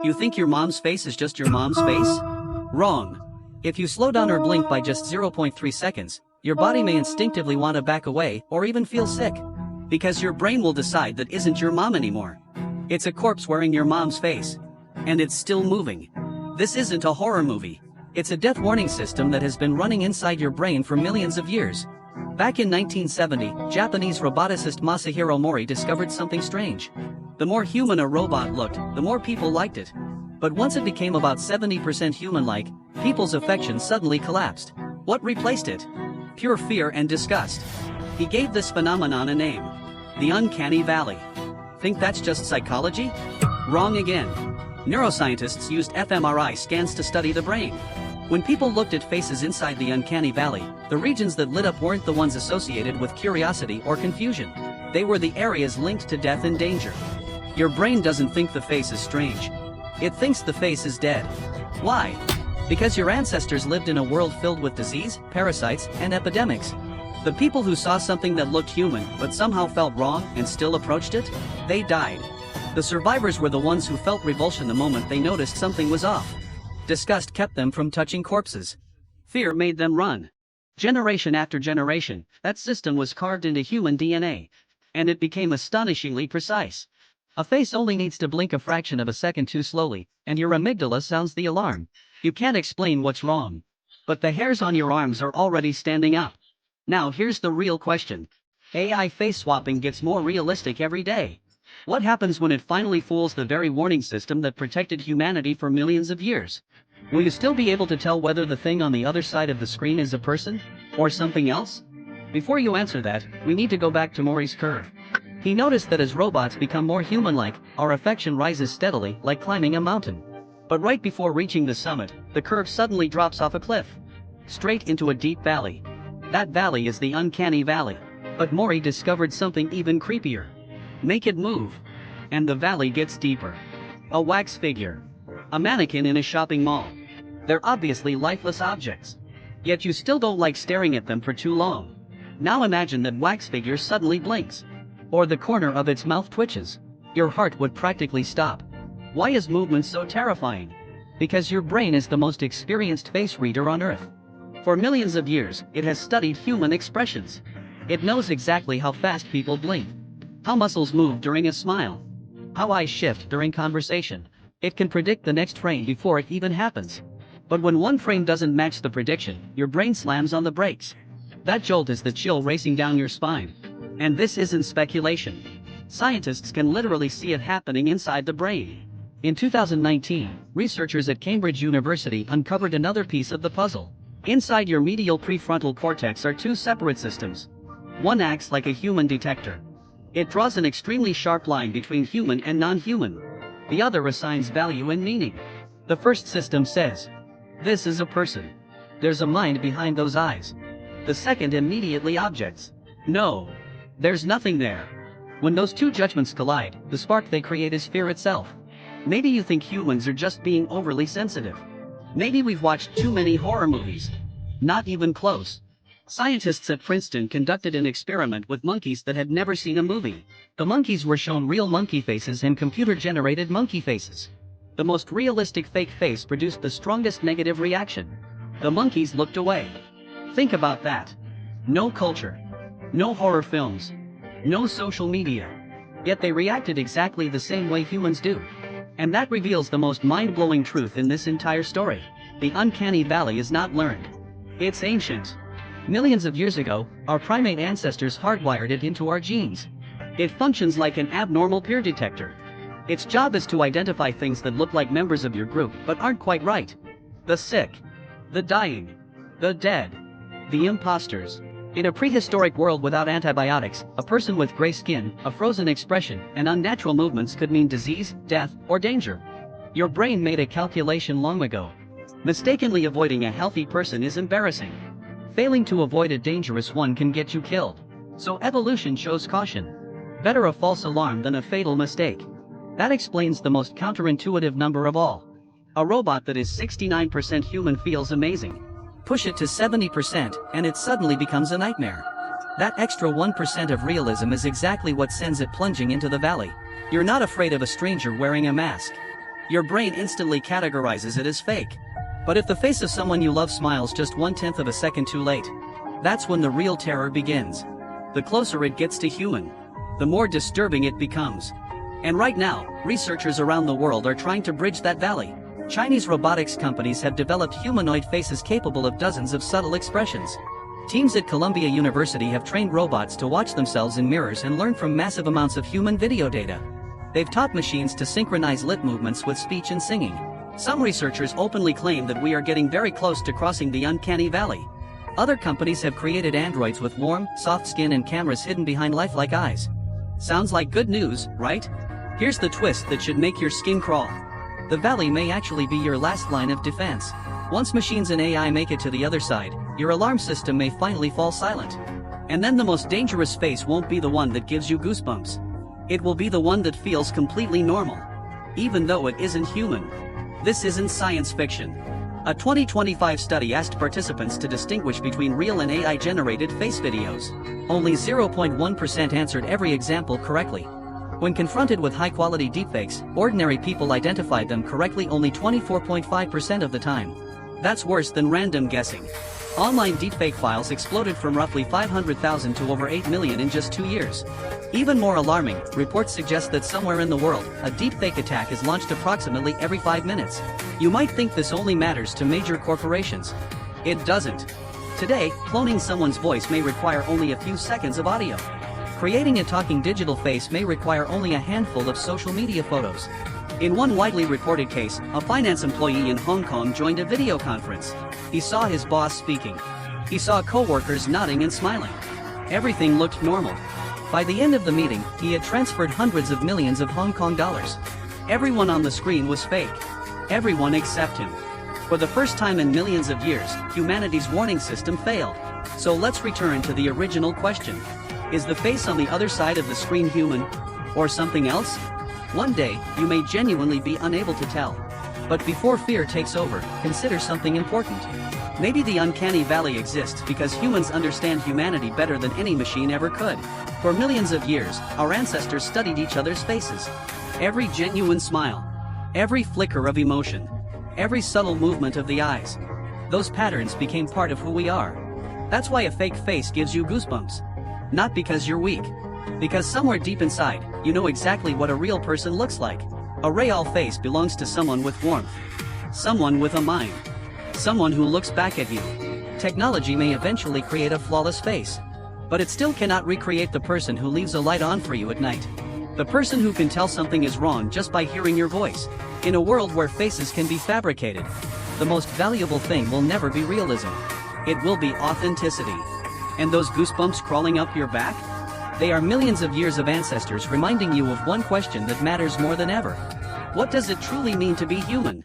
You think your mom's face is just your mom's face? Wrong. If you slow down or blink by just 0.3 seconds, your body may instinctively want to back away or even feel sick. Because your brain will decide that isn't your mom anymore. It's a corpse wearing your mom's face. And it's still moving. This isn't a horror movie. It's a death warning system that has been running inside your brain for millions of years. Back in 1970, Japanese roboticist Masahiro Mori discovered something strange. The more human a robot looked, the more people liked it. But once it became about 70% human-like, people's affection suddenly collapsed. What replaced it? Pure fear and disgust. He gave this phenomenon a name. The Uncanny Valley. Think that's just psychology? Wrong again. Neuroscientists used fMRI scans to study the brain. When people looked at faces inside the Uncanny Valley, the regions that lit up weren't the ones associated with curiosity or confusion. They were the areas linked to death and danger. Your brain doesn't think the face is strange. It thinks the face is dead. Why? Because your ancestors lived in a world filled with disease, parasites, and epidemics. The people who saw something that looked human but somehow felt wrong and still approached it, they died. The survivors were the ones who felt revulsion the moment they noticed something was off. Disgust kept them from touching corpses. Fear made them run. Generation after generation, that system was carved into human DNA. And it became astonishingly precise. A face only needs to blink a fraction of a second too slowly, and your amygdala sounds the alarm. You can't explain what's wrong. But the hairs on your arms are already standing up. Now here's the real question. AI face swapping gets more realistic every day. What happens when it finally fools the very warning system that protected humanity for millions of years? Will you still be able to tell whether the thing on the other side of the screen is a person? Or something else? Before you answer that, we need to go back to Mori's curve. He noticed that as robots become more human-like, our affection rises steadily, like climbing a mountain. But right before reaching the summit, the curve suddenly drops off a cliff. Straight into a deep valley. That valley is the Uncanny Valley. But Mori discovered something even creepier. Make it move. And the valley gets deeper. A wax figure. A mannequin in a shopping mall. They're obviously lifeless objects. Yet you still don't like staring at them for too long. Now imagine that wax figure suddenly blinks. Or the corner of its mouth twitches. Your heart would practically stop. Why is movement so terrifying? Because your brain is the most experienced face reader on Earth. For millions of years, it has studied human expressions. It knows exactly how fast people blink. How muscles move during a smile. How eyes shift during conversation. It can predict the next frame before it even happens. But when one frame doesn't match the prediction, your brain slams on the brakes. That jolt is the chill racing down your spine. And this isn't speculation. Scientists can literally see it happening inside the brain. In 2019, researchers at Cambridge University uncovered another piece of the puzzle. Inside your medial prefrontal cortex are two separate systems. One acts like a human detector. It draws an extremely sharp line between human and non-human. The other assigns value and meaning. The first system says, "This is a person. There's a mind behind those eyes." The second immediately objects, "No. There's nothing there." When those two judgments collide, the spark they create is fear itself. Maybe you think humans are just being overly sensitive. Maybe we've watched too many horror movies. Not even close. Scientists at Princeton conducted an experiment with monkeys that had never seen a movie. The monkeys were shown real monkey faces and computer-generated monkey faces. The most realistic fake face produced the strongest negative reaction. The monkeys looked away. Think about that. No culture. No horror films. No social media. Yet they reacted exactly the same way humans do. And that reveals the most mind-blowing truth in this entire story. The Uncanny Valley is not learned. It's ancient. Millions of years ago, our primate ancestors hardwired it into our genes. It functions like an abnormal peer detector. Its job is to identify things that look like members of your group but aren't quite right. The sick. The dying. The dead. The imposters. In a prehistoric world without antibiotics, a person with gray skin, a frozen expression, and unnatural movements could mean disease, death, or danger. Your brain made a calculation long ago. Mistakenly avoiding a healthy person is embarrassing. Failing to avoid a dangerous one can get you killed. So evolution shows caution. Better a false alarm than a fatal mistake. That explains the most counterintuitive number of all. A robot that is 69% human feels amazing. Push it to 70% and it suddenly becomes a nightmare. That extra 1% of realism is exactly what sends it plunging into the valley. You're not afraid of a stranger wearing a mask. your brain instantly categorizes it as fake. But if the face of someone you love smiles just 1/10 of a second too late, that's when the real terror begins. The closer it gets to human, the more disturbing it becomes. And right now, researchers around the world are trying to bridge that valley. Chinese robotics companies have developed humanoid faces capable of dozens of subtle expressions. Teams at Columbia University have trained robots to watch themselves in mirrors and learn from massive amounts of human video data. They've taught machines to synchronize lip movements with speech and singing. Some researchers openly claim that we are getting very close to crossing the uncanny valley. Other companies have created androids with warm, soft skin and cameras hidden behind lifelike eyes. Sounds like good news, right? Here's the twist that should make your skin crawl. The valley may actually be your last line of defense. Once machines and AI make it to the other side, your alarm system may finally fall silent. And then the most dangerous face won't be the one that gives you goosebumps. It will be the one that feels completely normal, even though it isn't human. This isn't science fiction. A 2025 study asked participants to distinguish between real and AI-generated face videos. Only 0.1% answered every example correctly. When confronted with high-quality deepfakes, ordinary people identified them correctly only 24.5% of the time. That's worse than random guessing. Online deepfake files exploded from roughly 500,000 to over 8 million in just 2 years. Even more alarming, reports suggest that somewhere in the world, a deepfake attack is launched approximately every 5 minutes. You might think this only matters to major corporations. It doesn't. Today, cloning someone's voice may require only a few seconds of audio. Creating a talking digital face may require only a handful of social media photos. In one widely reported case, a finance employee in Hong Kong joined a video conference. He saw his boss speaking. He saw coworkers nodding and smiling. Everything looked normal. By the end of the meeting, he had transferred hundreds of millions of Hong Kong dollars. Everyone on the screen was fake. Everyone except him. For the first time in millions of years, humanity's warning system failed. So let's return to the original question. Is the face on the other side of the screen human? Or something else? One day, you may genuinely be unable to tell. But before fear takes over, consider something important. Maybe the uncanny valley exists because humans understand humanity better than any machine ever could. For millions of years, our ancestors studied each other's faces. Every genuine smile, every flicker of emotion, every subtle movement of the eyes. Those patterns became part of who we are. That's why a fake face gives you goosebumps. Not because you're weak. Because somewhere deep inside, you know exactly what a real person looks like. A real face belongs to someone with warmth. Someone with a mind. Someone who looks back at you. Technology may eventually create a flawless face, but it still cannot recreate the person who leaves a light on for you at night. The person who can tell something is wrong just by hearing your voice. In a world where faces can be fabricated, the most valuable thing will never be realism. It will be authenticity. And those goosebumps crawling up your back? They are millions of years of ancestors reminding you of one question that matters more than ever. What does it truly mean to be human?